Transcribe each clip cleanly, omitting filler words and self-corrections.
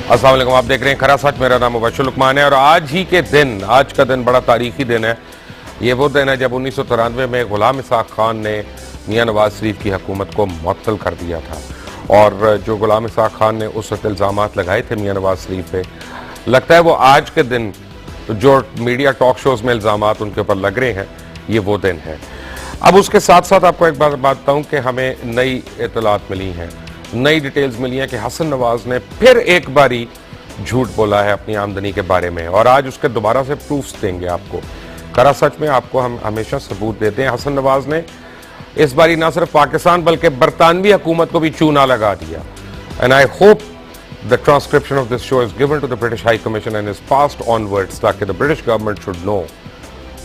अस्सलाम वालेकुम, आप देख रहे हैं खरा सच। मेरा नाम मुबश्शिर लुकमान है और आज का दिन बड़ा तारीखी दिन है। ये वो दिन है जब 1993 में गुलाम इसाक खान ने मियां नवाज शरीफ की हुकूमत को मुअत्तल कर दिया था। और जो गुलाम इसाक खान ने उस वक्त इल्ज़ामात लगाए थे मियां नवाज शरीफ पे, लगता है वो आज के दिन जो मीडिया टॉक शोज में इल्ज़ामात उनके ऊपर लग रहे हैं, ये वो दिन है। अब उसके साथ साथ आपको एक बात बताऊं कि हमें नई इत्तलात मिली हैं, नई डिटेल्स मिली हैं कि हसन नवाज ने फिर एक बारी झूठ बोला है अपनी आमदनी के बारे में, और आज उसके दोबारा से प्रूफ्स देंगे आपको। खरा सच में आपको हम हमेशा सबूत देते हैं। हसन नवाज ने इस बारी ना सिर्फ पाकिस्तान बल्कि बरतानवी हुकूमत को भी चूना लगा दिया। And I hope the transcription of this show is given to the British High Commission and is passed onwards, ताकि the British government should know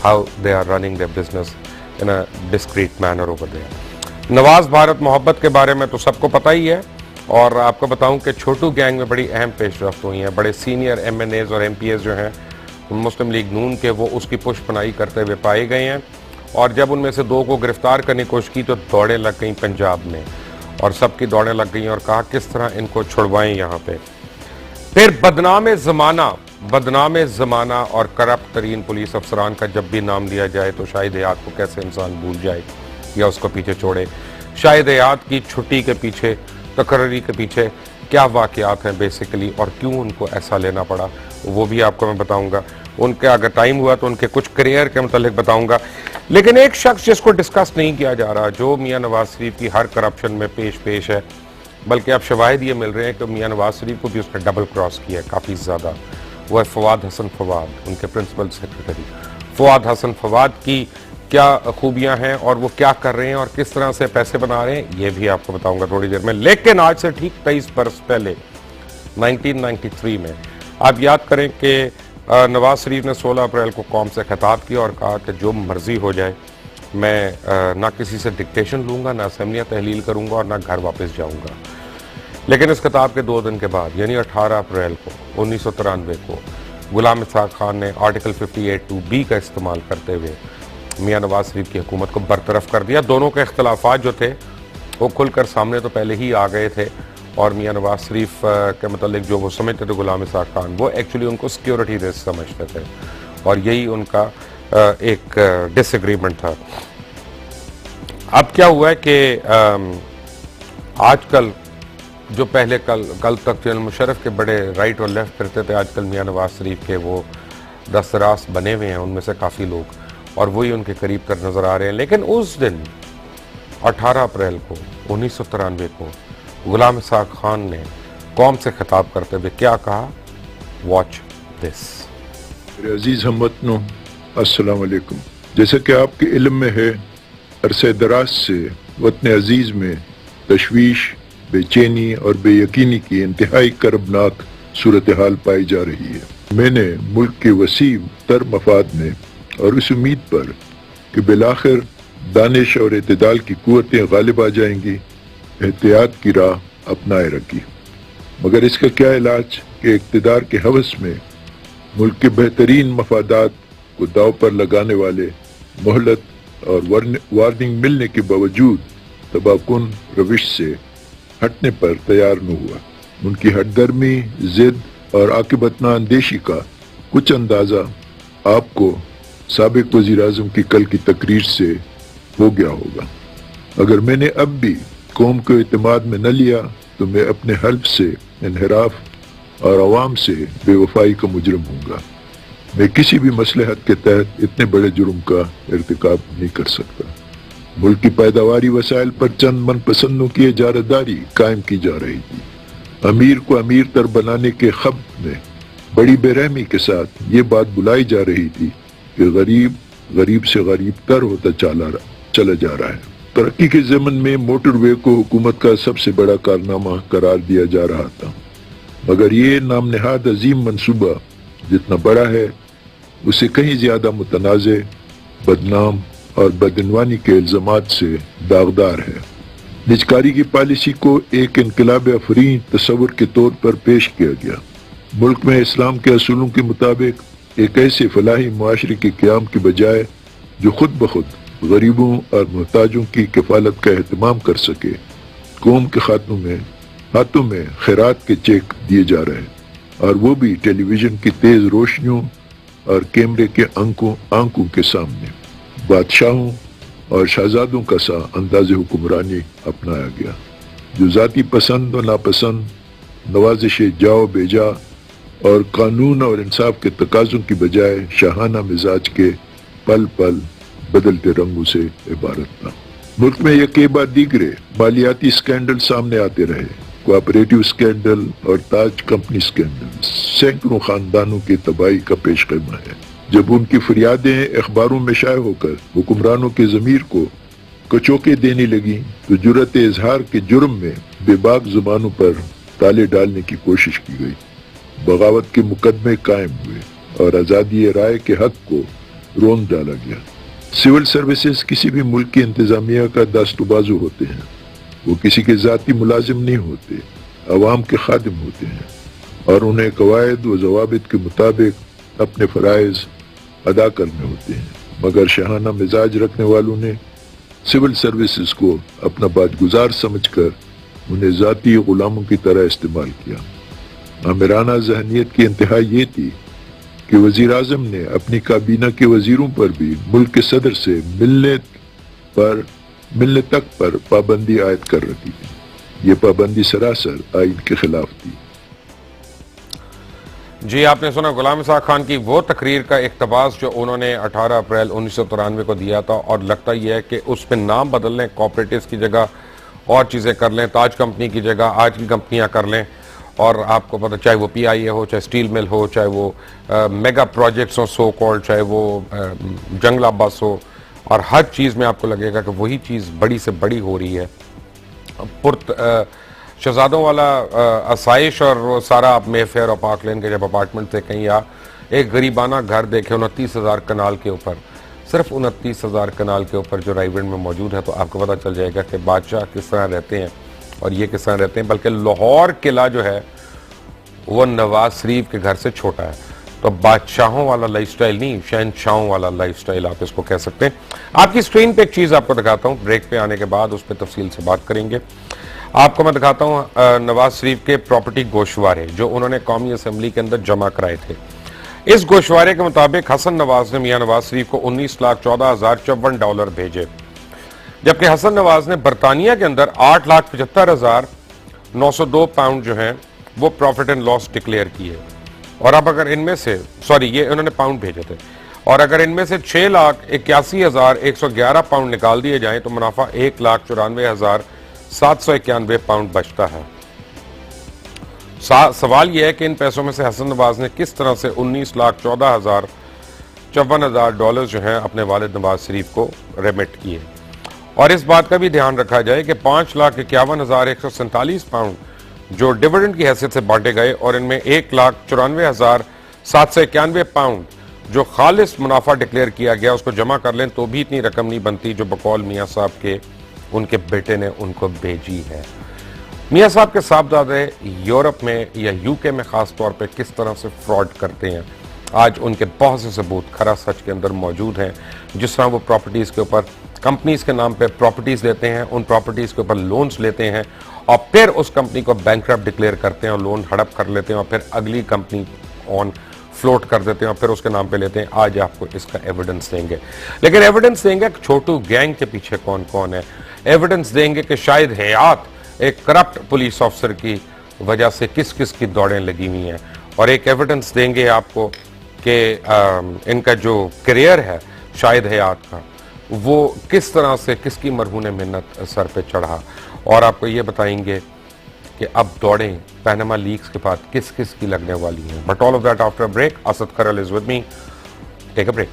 how they are running their business in a discreet manner over there. Nawaz Bharat मोहब्बत के बारे में तो सबको पता ही है, और आपको बताऊं कि छोटू गैंग में बड़ी अहम पेशरफ्त हुई हैं। बड़े सीनियर MNAs और MPs जो हैं मुस्लिम लीग नून के, वो उसकी पुष्पनाई करते हुए पाए गए हैं। और जब उनमें से 2 को गिरफ्तार करने की कोशिश की तो दौड़ें लग गई पंजाब में, और सबकी दौड़ें लग गई और कहा किस तरह इनको छुड़वाएं यहाँ पे। फिर बदनाम ज़माना और करप्ट तरीन पुलिस अफसरान का जब भी नाम लिया जाए तो शाहिद हयात को कैसे इंसान भूल जाए या उसको पीछे छोड़े। शाहिद हयात की छुट्टी के पीछे, तकर्री के पीछे क्या वाक़यात हैं बेसिकली, और क्यों उनको ऐसा लेना पड़ा, वो भी आपको मैं बताऊंगा। उनके अगर टाइम हुआ तो उनके कुछ करियर के मतलब बताऊंगा। लेकिन एक शख्स जिसको डिस्कस नहीं किया जा रहा, जो मियां नवाज शरीफ की हर करप्शन में पेश है, बल्कि अब शवाहिद ये मिल रहे हैं कि मियां नवाज शरीफ को भी उसने डबल क्रॉस किया है काफ़ी ज़्यादा, वो है फवाद हसन फवाद, उनके प्रिंसिपल सेक्रेटरी। फवाद हसन फवाद की क्या खूबियां हैं और वो क्या कर रहे हैं और किस तरह से पैसे बना रहे हैं, ये भी आपको बताऊंगा थोड़ी देर में। लेकिन आज से ठीक 23 बरस पहले 1993 में आप याद करें कि नवाज शरीफ ने 16 अप्रैल को कौम से खिताब किया और कहा कि जो मर्जी हो जाए, मैं ना किसी से डिक्टेशन लूंगा, ना असेंबलियाँ तहलील करूंगा और ना घर वापस जाऊंगा। लेकिन इस खिताब के 2 दिन के बाद यानी 18 अप्रैल को 1993 को गुलाम इसाक खान ने आर्टिकल 58(2)B का इस्तेमाल करते हुए मियां नवाज शरीफ की हुकूमत को बरतरफ कर दिया। दोनों के इख्तलाफात जो थे वो खुलकर सामने तो पहले ही आ गए थे, और मियां नवाज शरीफ के मतलब जो वो समझते थे गुलाम इसाक खान, वो एक्चुअली उनको सिक्योरिटी रिस्क समझते थे, और यही उनका एक डिसएग्रीमेंट था। अब क्या हुआ है कि आजकल जो पहले कल तक जनरल मुशर्रफ के बड़े राइट और लेफ्ट करते थे, आजकल मियां नवाज शरीफ के वो दस्तरास बने हुए हैं उनमें से काफ़ी लोग, और वही उनके करीब कर नजर आ रहे हैं। लेकिन उस दिन 18 अप्रैल को 1993 को गुलाम इसाक खान ने कौम से खिताब करते हुए क्या कहा, वॉच दिस। मेरे अजीज हमवतनों, अस्सलाम वालेकुम। जैसा कि आपके इल्म में है, अरसे दराज से वतन अजीज में तशवीश, बेचैनी और बेयकीनी की इंतहाई करबनाक सूरत हाल पाई जा रही है। मैंने मुल्क के वसीम तर मफाद में और इस उम्मीद पर कि बिलाखिर दानिश और इत्तेदाल की कुव्वतें गालिब आ जाएंगी, एहतियात की राह अपनाए रखी। मगर इसका क्या इलाज कि इक़्तिदार के हवस में मुल्क के बेहतरीन मफादात को दाव पर लगाने वाले मोहलत और वार्निंग मिलने के बावजूद तबाकुन रविश से हटने पर तैयार न हुआ। उनकी हटदर्मी, जिद और आकिबतना अंदेशी का कुछ अंदाजा आपको साबिक वज़ीर आज़म की कल की तकरीर से हो गया होगा। अगर मैंने अब भी कौम को इत्मीनान में न लिया तो मैं अपने हल्फ से इनहिराफ और अवाम से बेवफाई का मुजरिम हूँगा। मैं किसी भी मसलहत के तहत इतने बड़े जुर्म का इर्तिकाब नहीं कर सकता। मुल्क की पैदावारी वसाइल पर चंद मनपसंदों की इजारादारी कायम की जा रही थी। अमीर को अमीर तर बनाने के ख्वाब में बड़ी बेरहमी के साथ ये बात बुलाई जा रही थी कि गरीब गरीब से गरीब तर होता चला जा रहा है। तरक्की के ज़मन में मोटरवे को हुकूमत का सबसे बड़ा कारनामा करार दिया जा रहा था, मगर ये नामनहाद अजीम मंसूबा जितना बड़ा है उसे कहीं ज्यादा मुतनाज़े, बदनाम और बदनवानी के इल्ज़ामात से दागदार है। निजकारी की पॉलिसी को एक इनकलाब अफरीन तस्वुर के तौर पर पेश किया गया। मुल्क में इस्लाम के असूलों के मुताबिक एक ऐसे फलाही मुआशरे के क़याम के बजाय जो खुद ब खुद गरीबों और मोहताजों की किफ़ालत का एहतमाम कर सके, कौम के हाथों में खैरात के चेक दिए जा रहे हैं। और वो भी टेलीविजन की तेज रोशनियों और कैमरे के आंखों के सामने। बादशाहों और शहजादों का सा अंदाज हुक्मरानी अपनाया गया, जो जाती पसंद और नापसंद, नवाजिशे जाओ बेजा और कानून और इंसाफ के तकाजों की बजाय शाहाना मिजाज के पल पल बदलते रंगों से इबारत था। मुल्क में यह कई बार दीगरे मालियाती स्कैंडल सामने आते रहे, कोऑपरेटिव स्कैंडल और ताज कंपनी स्कैंडल सैकड़ों खानदानों की तबाही का पेशकदमा है। जब उनकी फरियादें अखबारों में शाये होकर हुक्मरानों के ज़मीर को कचोके देने लगी तो जुर्रत इजहार के जुर्म में बेबाक जुबानों पर ताले डालने की कोशिश की गई। बगावत के मुकदमे कायम हुए और आज़ादी राय के हक को रोन डाला गया। सिविल सर्विसेज किसी भी मुल्क की इंतजामिया का दास्तुबाजू होते हैं। वो किसी के जाती मुलाजिम नहीं होते, अवाम के खादिम होते हैं और उन्हें कवायद व जवाबित के मुताबिक अपने फ़राइज़ अदा करने होते हैं। मगर शाहाना मिजाज रखने वालों ने सिविल सर्विसेज को अपना बादगुजार समझकर उन्हें जाती गुलामों की तरह इस्तेमाल किया। आमिराना जहनीत की इंतहा ये थी कि वजीर आजम ने अपनी काबीना के वजीरों पर भी मुल्क के सदर से मिलने तक पर पाबंदी आयद कर रखी थी। ये पाबंदी सरासर आइन के खिलाफ थी। जी, आपने सुना गुलाम इसाक खान की वो तकरीर का इक़्तिबास जो उन्होंने 18 अप्रैल 1993 को दिया था, और लगता यह है कि उसमें नाम बदल लें, कॉपरेटिव्स की जगह और चीज़ें कर लें, ताज कंपनी की जगह आज की कंपनियां कर लें, और आपको पता चाहे वो PIA हो, चाहे स्टील मिल हो, चाहे वो मेगा प्रोजेक्ट्स हो सो कॉल्ड, चाहे वो जंगला बस हो, और हर चीज़ में आपको लगेगा कि वही चीज़ बड़ी से बड़ी हो रही है। शहजादों वाला आसाइश और वो सारा आप मेफेयर और पार्क लेन के जब अपार्टमेंट थे कहीं, या एक गरीबाना घर देखे 29,000 कनाल के ऊपर, सिर्फ 29,000 कनाल के ऊपर जो रायगढ़ में मौजूद है, तो आपको पता चल जाएगा कि बादशाह किस तरह रहते हैं और ये किस तरह रहते हैं। बल्कि लाहौर किला जो है वो नवाज शरीफ के घर से छोटा है। तो बादशाहों वाला लाइफस्टाइल नहीं, शहनशाहों वाला लाइफस्टाइल आप इसको कह सकते हैं। आपकी स्क्रीन पे एक चीज़ आपको दिखाता हूँ, ब्रेक पे आने के बाद उस पर तफसील से बात करेंगे। आपको मैं दिखाता हूँ नवाज शरीफ के प्रॉपर्टी गोशवारे जो उन्होंने कौमी असम्बली के अंदर जमा कराए थे। इस गोशवारे के मुताबिक हसन नवाज ने मियां नवाज शरीफ को $19,14,054 भेजे, जबकि हसन नवाज ने बरतानिया के अंदर $8,75,902 पाउंड जो हैं वो प्रॉफिट एंड लॉस डिक्लेयर किए। और अब अगर इनमें से ये उन्होंने पाउंड भेजे थे, और अगर इनमें से 6,81,111 पाउंड निकाल दिए जाएं तो मुनाफा 1,94,791 पाउंड बचता है। सवाल यह है कि इन पैसों में से हसन नवाज ने किस तरह से $19,54,054 जो हैं अपने वालिद नवाज शरीफ को रेमिट किए। और इस बात का भी ध्यान रखा जाए कि 5,51,147 पाउंड जो डिविडेंड की हैसियत से बांटे गए, और इनमें 1,94,791 पाउंड जो खालिस मुनाफा डिक्लेयर किया गया, उसको जमा कर लें तो भी इतनी रकम नहीं बनती जो बकौल मियाँ साहब के उनके बेटे ने उनको भेजी है। मियाँ साहब के साहबजादे यूरोप में या UK में खास तौर पे किस तरह से फ्रॉड करते हैं, आज उनके बहुत से सबूत खरा सच के अंदर मौजूद हैं। जिस तरह वो प्रॉपर्टीज़ के ऊपर कंपनीज के नाम पे प्रॉपर्टीज़ लेते हैं, उन प्रॉपर्टीज़ के ऊपर लोन्स लेते हैं और फिर उस कंपनी को बैंकरप्ट डिक्लेयर करते हैं और लोन हड़प कर लेते हैं और फिर अगली कंपनी ऑन फ्लोट कर देते हैं और फिर उसके नाम पे लेते हैं। आज आपको इसका एविडेंस देंगे, लेकिन एविडेंस देंगे छोटू गैंग के पीछे कौन कौन है, एविडेंस देंगे कि शायद हयात एक करप्ट पुलिस ऑफिसर की वजह से किस किस की दौड़ें लगी हुई हैं, और एक एविडेंस देंगे आपको कि इनका जो करियर है शायद हयात का वो किस तरह से किसकी मरहून मिन्नत सर पे चढ़ा, और आपको ये बताएंगे कि अब दौड़ें पैनामा लीक्स के बाद किस किस की लगने वाली हैं। But all of that after break. Asad Kharal is with me, take a break.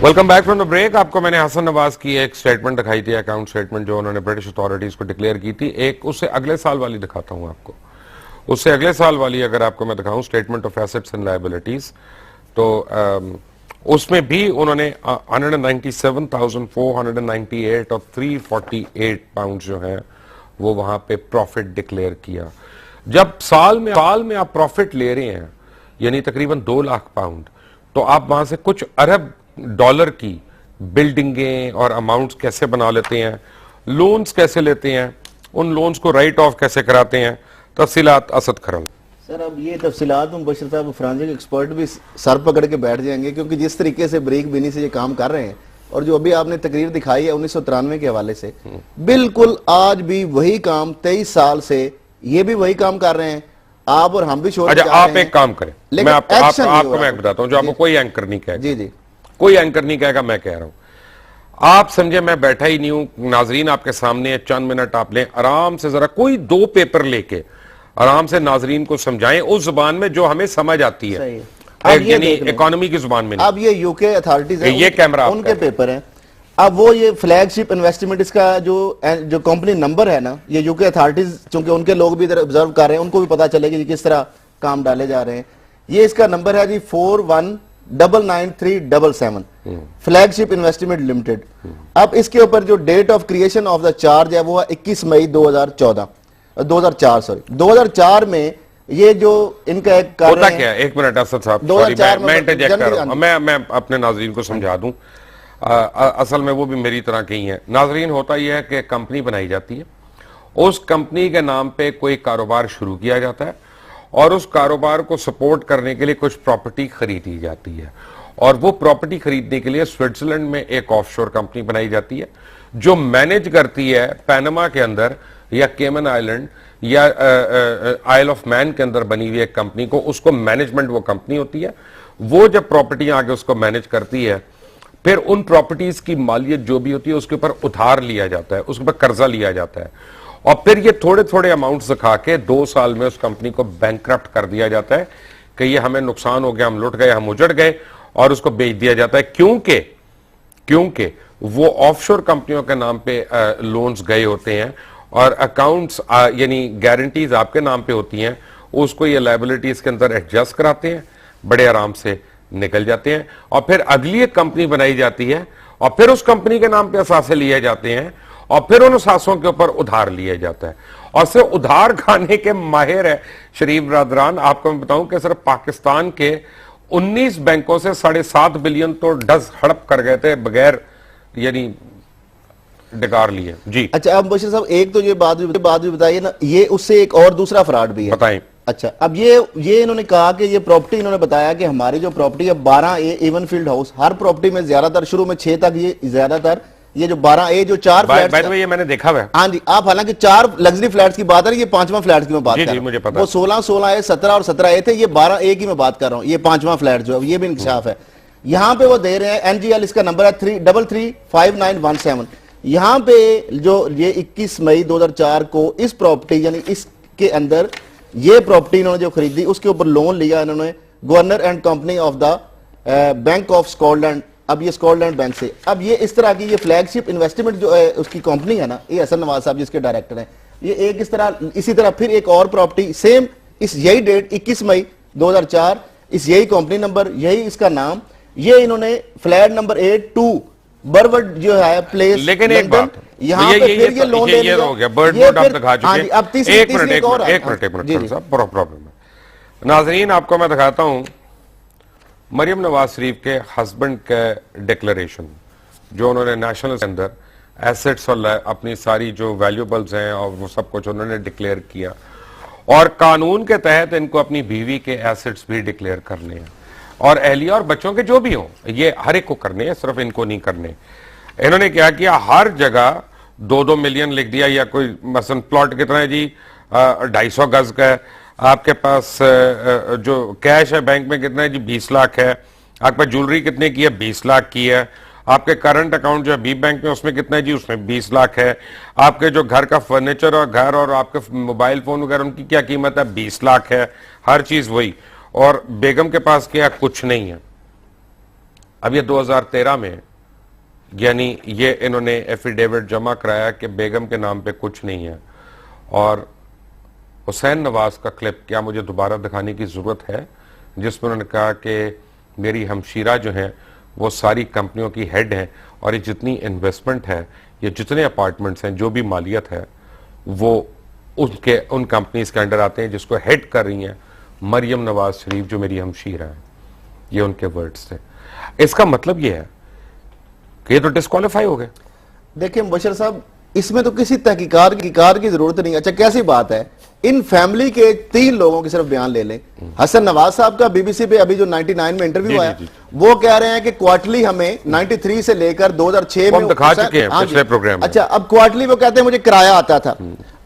Welcome back from the break. आपको मैंने हसन नवाज की एक स्टेटमेंट दिखाई थी, अकाउंट स्टेटमेंट जो उन्होंने ब्रिटिश अथॉरिटीज को डिक्लेयर की थी। एक उससे अगले साल वाली दिखाता हूं आपको, उससे अगले साल वाली अगर आपको मैं दिखाऊं statement of assets and liabilities, तो उसमें भी उन्होंने 197,498 और 348 पाउंड जो है वो वहां पे प्रॉफिट डिक्लेयर किया। जब साल में आप प्रॉफिट ले रहे हैं यानी तकरीबन 2 लाख पाउंड, तो आप वहां से कुछ अरब डॉलर की बिल्डिंगें और अमाउंट्स कैसे बना लेते हैं, लोन्स कैसे लेते हैं, उन लोन्स को राइट ऑफ कैसे कराते हैं, तफसीलात असद खरल। सर अब ये तफसीलात मुबशर साहब फ्रांसिक एक्सपर्ट भी सर पकड़ के बैठ जाएंगे, क्योंकि जिस तरीके से ब्रेक बिनी से ये काम कर रहे हैं और जो अभी आपने तकरीर दिखाई है 1993 के हवाले से, बिल्कुल आज भी वही काम 23 साल से ये भी वही काम कर रहे हैं। आप और हम भी शोर अच्छा, आप एक काम करें, मैं आपको मैं बताता हूं जो आपको कोई एंकर नहीं कहेगा। जी जी, कोई एंकर नहीं कहेगा, मैं कह रहा हूं। आप समझे मैं बैठा ही नहीं हूं, नाजरीन आपके सामने, चंद मिनट आप लें आराम से, जरा कोई 2 पेपर लेके आराम से नाजरीन को समझाएं उस जुबान में जो हमें समझ आती है, यानी इकोनॉमी की जुबान में नहीं। अब ये यूके अथॉरिटीज ये कैमरा उनके पेपर हैं। अब वो ये फ्लैगशिप इन्वेस्टमेंट इसका जो कंपनी नंबर है ना, ये यूके अथॉरिटीज चूंकि उनके लोग भी इधर ऑब्जर्व कर रहे हैं, उनको भी पता चलेगा कि किस तरह काम डाले जा रहे हैं। ये इसका नंबर है जी 41999377 फ्लैगशिप इन्वेस्टमेंट लिमिटेड। अब इसके ऊपर जो date of creation of the charge है वो है 21 मई 2004 में ये जो इनका एक होता क्या है, एक मिनट असद साहब, मैं इंटरजेक्ट कर रहा हूं, मैं अपने नाजरीन को समझा दूं। असल में वो भी मेरी तरह के ही हैं नाजरीन। होता यह है कि कंपनी बनाई जाती है, उस कंपनी के नाम पे कोई कारोबार शुरू किया जाता है और उस कारोबार को सपोर्ट करने के लिए कुछ प्रॉपर्टी खरीदी जाती है, और वो प्रॉपर्टी खरीदने के लिए स्विट्जरलैंड में एक ऑफशोर कंपनी बनाई जाती है जो मैनेज करती है पनामा के अंदर या केमन आइलैंड या आइल ऑफ मैन के अंदर बनी हुई एक कंपनी को, उसको मैनेजमेंट वो कंपनी होती है। वो जब प्रॉपर्टी आगे उसको मैनेज करती है, फिर उन प्रॉपर्टीज की मालियत जो भी होती है उसके ऊपर उधार लिया जाता है, उसके ऊपर कर्जा लिया जाता है, और फिर ये थोड़े थोड़े अमाउंट दिखा के 2 साल में उस कंपनी को बैंकक्रप्ट कर दिया जाता है कि ये हमें नुकसान हो गया, हम लुट गए, हम उजड़ गए, और उसको बेच दिया जाता है। क्योंकि वो ऑफशोर कंपनियों के नाम पे लोन्स गए होते हैं और अकाउंट्स यानी गारंटीज आपके नाम पे होती हैं, उसको ये लायबिलिटीज के अंदर एडजस्ट कराते हैं, बड़े आराम से निकल जाते हैं, और फिर अगली एक कंपनी बनाई जाती है और फिर उस कंपनी के नाम पे असासे लिए जाते हैं और फिर उन असासों के ऊपर उधार लिया जाता है, और सिर्फ उधार खाने के माहिर है शरीफ बरादरान। आपको मैं बताऊं कि सिर्फ पाकिस्तान के 19 बैंकों से 7.5 बिलियन तो डज हड़प कर गए थे बगैर यानी डिकार लिए। जी अच्छा, अब बशीर साहब एक तो ये बात भी बताइए ना, ये उससे एक और दूसरा फ्रॉड भी है, बताएं। अच्छा, अब ये इन्होंने कहा कि ये प्रॉपर्टी, इन्होंने बताया कि हमारी जो प्रॉपर्टी है 12A एवन फील्ड हाउस, हर प्रॉपर्टी में ज्यादातर शुरू में 6 तक ये ज्यादातर ये जो 12A जो 4 फ्लैट्स, ये मैंने देखा हुआ है। हाँ जी, आप हालांकि 4 लग्जरी फ्लैट्स की बात है, ये 5वां फ्लैट की मैं बात कर रहा हूं। मुझे पता, वो 16A 17 और 17A थे, ये 12A की मैं बात कर रहा हूं, ये 5वां फ्लैट जो है ये भी इंकशाफ है। यहां पे वो दे रहे हैं NGL, इसका नंबर है 3335917। यहां पे जो ये 21 मई 2004 को इस प्रॉपर्टी यानी इसके अंदर ये प्रॉपर्टी इन्होंने जो खरीदी उसके ऊपर लोन लिया इन्होंने governor and company of the bank of Scotland, अब ये स्कॉटलैंड बैंक से। अब ये इस तरह की ये फ्लैगशिप इन्वेस्टमेंट जो है उसकी कंपनी है ना, ये हसन नवाज साहब जिसके डायरेक्टर हैं, ये एक इसी तरह फिर एक और प्रॉपर्टी सेम इस यही डेट 21 मई 2004, इस यही कंपनी नंबर, यही इसका नाम, ये इन्होंने फ्लैट नंबर 82 बर्वड जो है प्लेस, लेकिन एक बात यहाँ पे फिर ये लोन ले लिया, हो गया, बर्ड बोर्ड आप दिखा चुके हैं। अब तीसरी एक मिनट साहब, प्रॉब्लम है नाजरीन, आपको मैं दिखाता हूं मरियम नवाज शरीफ के हस्बैंड के डिक्लेरेशन जो उन्होंने नेशनल के अंदर एसेट्स और अपनी सारी जो वैल्यूबल्स हैं और वो सब कुछ उन्होंने डिक्लेयर किया, और कानून के तहत इनको अपनी बीवी के एसेट्स भी डिक्लेयर करने हैं और अहलिया और बच्चों के जो भी हों, ये हर एक को करने हैं, सिर्फ इनको नहीं करने। इन्होंने क्या किया, हर जगह 2-2 मिलियन लिख दिया, या कोई मसलन प्लॉट कितना है जी 250 गज का है, आपके पास जो कैश है बैंक में कितना है जी 20 लाख है, आपके पास ज्वेलरी कितने की है 20 लाख की है, आपके करंट अकाउंट जो है बी बैंक में उसमें कितना है जी उसमें 20 लाख है, आपके जो घर का फर्नीचर और घर और आपके मोबाइल फोन वगैरह उनकी क्या कीमत है 20 लाख है, हर चीज वही, और बेगम के पास क्या कुछ नहीं है। अब ये 2013 में यानी ये इन्होंने एफिडेविट जमा कराया कि बेगम के नाम पे कुछ नहीं है, और हुसैन नवाज का क्लिप क्या मुझे दोबारा दिखाने की जरूरत है, जिसमें उन्होंने कहा कि मेरी हमशीरा जो हैं वो सारी कंपनियों की हेड हैं, और ये जितनी इन्वेस्टमेंट है, ये जितने अपार्टमेंट्स हैं, जो भी मालियत है, वो उन कंपनीज के अंडर आते हैं जिसको हेड कर रही हैं मरियम नवाज शरीफ, जो मेरी हमशीरा है। ये उनके वर्ड्स थे। इसका मतलब ये है कि ये तो डिस्क्वालीफाई हो गए। देखिए मुबशर साहब, इसमें तो किसी तहकीकात की जरूरत नहीं। अच्छा कैसी बात है, इन फैमिली के 3 लोगों के सिर्फ बयान ले लें। हसन नवाज साहब का बीबीसी पे अभी जो 99 में इंटरव्यू आया, वो कह रहे हैं कि क्वार्टरली हमें 93 से लेकर 2006 में दिखा चुके हैं पिछले प्रोग्राम में। अच्छा, अब क्वार्टरली वो कहते हैं मुझे किराया आता था।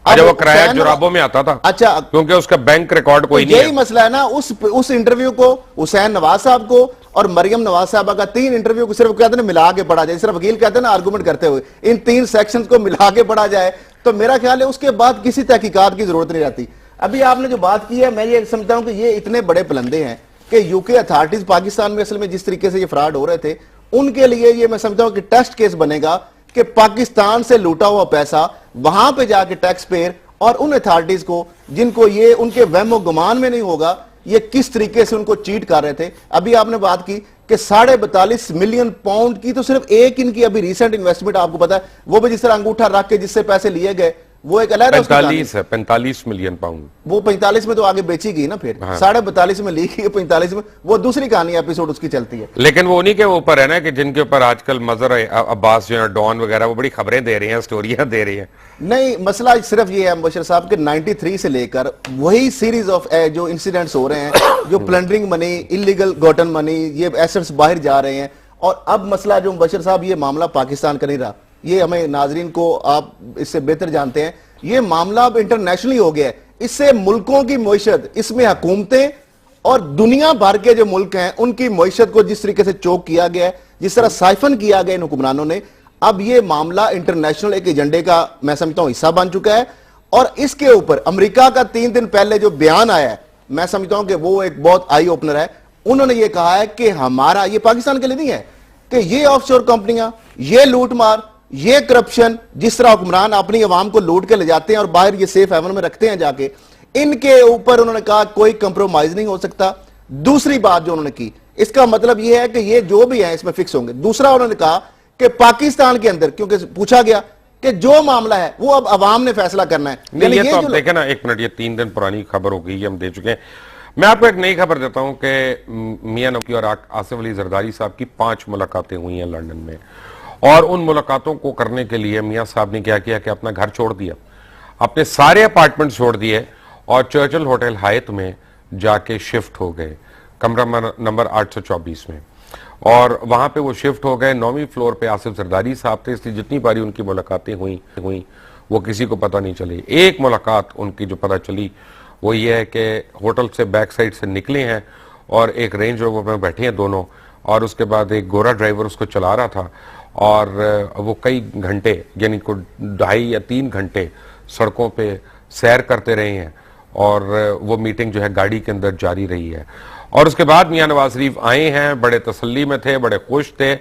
अच्छा, वो किराया जुराबों में आता था। अच्छा, क्योंकि उसका बैंक रिकॉर्ड कोई नहीं है। यही मसला है ना। उस इंटरव्यू को हुसैन नवाज साहब को और मरियम नवाज साहब का 3 इंटरव्यू को सिर्फ कहते हैं मिला के पढ़ा जाए, सिर्फ वकील कहते हैं ना आर्गुमेंट करते हुए, इन 3 सेक्शन को मिला के पढ़ा जाए तो मेरा ख्याल है उसके बाद किसी तहकीकात की जरूरत नहीं रहती। अभी आपने जो बात की है, मैं ये समझता हूं कि ये इतने बड़े पलंदे हैं कि यूके अथॉरिटीज पाकिस्तान में असल में जिस तरीके से ये फ्रॉड हो रहे थे, उनके लिए ये मैं समझता हूं कि टेस्ट केस बनेगा कि पाकिस्तान से लूटा हुआ पैसा वहां पे जाके टैक्स पेयर और उन अथॉरिटीज को जिनको ये उनके वहमो गुमान में नहीं होगा ये किस तरीके से उनको चीट कर रहे थे। अभी आपने बात की कि 42.5 मिलियन पाउंड की तो सिर्फ एक इनकी अभी रिसेंट इन्वेस्टमेंट आपको पता है, वो भी जिस तरह अंगूठा रख के जिससे पैसे लिए गए, वो एक अलग 45 मिलियन पाउंड। वो 45 में तो आगे बेची गई ना, फिर 42.5 में ली गई, 45 में वो दूसरी कहानी एपिसोड उसकी चलती है। लेकिन वो उन्हीं के ऊपर है ना कि जिनके ऊपर आजकल मजहर अब्बास जो है डॉन वगैरह वो बड़ी खबरें दे रही हैं, स्टोरियां दे रही हैं। नहीं, मसला सिर्फ ये है मुबशर साहब के 93 से लेकर वही सीरीज ऑफ जो इंसिडेंट्स हो रहे हैं, जो plundering money, illegal gotten money, ये एसेट्स बाहर जा रहे हैं। और अब मसला जो मुबशर साहब, ये मामला पाकिस्तान का नहीं रहा, ये हमें नाजरीन को आप इससे बेहतर जानते हैं, ये मामला अब इंटरनेशनली हो गया है। इससे मुल्कों की मईशत, इसमें हुकूमतें और दुनिया भर के जो मुल्क हैं उनकी मईशत को जिस तरीके से चोक किया गया है, जिस तरह साइफन किया गया इन हुक्मरानों ने, अब ये मामला इंटरनेशनल एक एजेंडे का मैं समझता हूं हिस्सा बन चुका है। और इसके ऊपर अमेरिका का 3 दिन पहले जो बयान आया है, मैं समझता हूं कि वो एक बहुत आई ओपनर है। उन्होंने ये कहा है कि हमारा, ये पाकिस्तान के लिए नहीं है, कि ये ऑफशोर कंपनियां, ये लूटमार, ये करप्शन, जिस तरह हुक्मरान अपनी अवाम को लूट के ले जाते हैं और बाहर ये सेफ हेवन में रखते हैं जाके, इनके ऊपर उन्होंने कहा कोई कंप्रोमाइज नहीं हो सकता। दूसरी बात जो उन्होंने की, इसका मतलब यह है कि ये जो भी है इसमें फिक्स होंगे। दूसरा उन्होंने कहा कि पाकिस्तान के अंदर, क्योंकि पूछा गया कि जो मामला है वो अब अवाम ने फैसला करना है। ये तो आप देखें ना, 1 मिनट, ये 3 दिन पुरानी खबर हो गई, हम दे चुके हैं। मैं आपको एक नई खबर देता हूं कि मियां नवाज और आसिफ अली जरदारी साहब की 5 मुलाकातें हुई हैं लंदन में, और उन मुलाकातों को करने के लिए मियां साहब ने क्या किया कि अपना घर छोड़ दिया, अपने सारे अपार्टमेंट छोड़ दिए और चर्चिल होटल हायत में जाके शिफ्ट हो गए, कमरा नंबर 824 में। और वहां पे वो शिफ्ट हो गए। 9वीं फ्लोर पे आसिफ जरदारी साहब थे, इसलिए जितनी बारी उनकी मुलाकातें हुई वो किसी को पता नहीं चली। एक मुलाकात उनकी जो पता चली वो ये है कि होटल से बैक साइड से निकले हैं और एक रेंज रोवर में बैठे हैं दोनों, और उसके बाद एक गोरा ड्राइवर उसको चला रहा था, और वो कई घंटे, यानी को 2.5 या 3 घंटे सड़कों पे सैर करते रहे हैं, और वो मीटिंग जो है गाड़ी के अंदर जारी रही है। और उसके बाद मियां नवाज शरीफ आए हैं, बड़े तसल्ली में थे, बड़े खुश थे।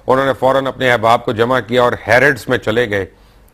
उन्होंने फौरन अपने अहबाब को जमा किया और हैरिड्स में चले गए,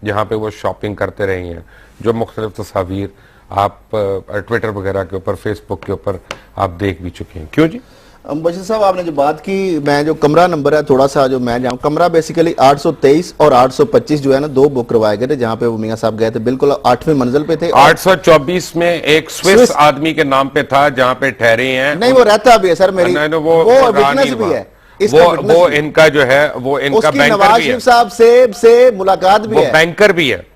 जहां पे वो शॉपिंग करते रहे हैं, जो मुख्तलिफ तस्वीर आप ट्विटर वगैरह के ऊपर, फेसबुक के ऊपर आप देख भी चुके हैं। क्यों जी? बशीर साहब, आपने जो बात की, मैं जो कमरा नंबर है थोड़ा सा जो मैं जाऊँ, कमरा बेसिकली 823 और 825 जो है ना, 2 बुक करवाए गए थे जहां पे वो मियां साहब गए थे, बिल्कुल 8वीं मंजिल पे थे। 824 में एक स्विस आदमी के नाम पे था जहां पे ठहरे हैं। नहीं, वो रहता भी है सर, मेरी वो विटनेस भी है, वो इनका जो है वो इनका बैंकर नवाज भी है, शरीफ साहब से मुलाकात भी है, बैंकर भी है,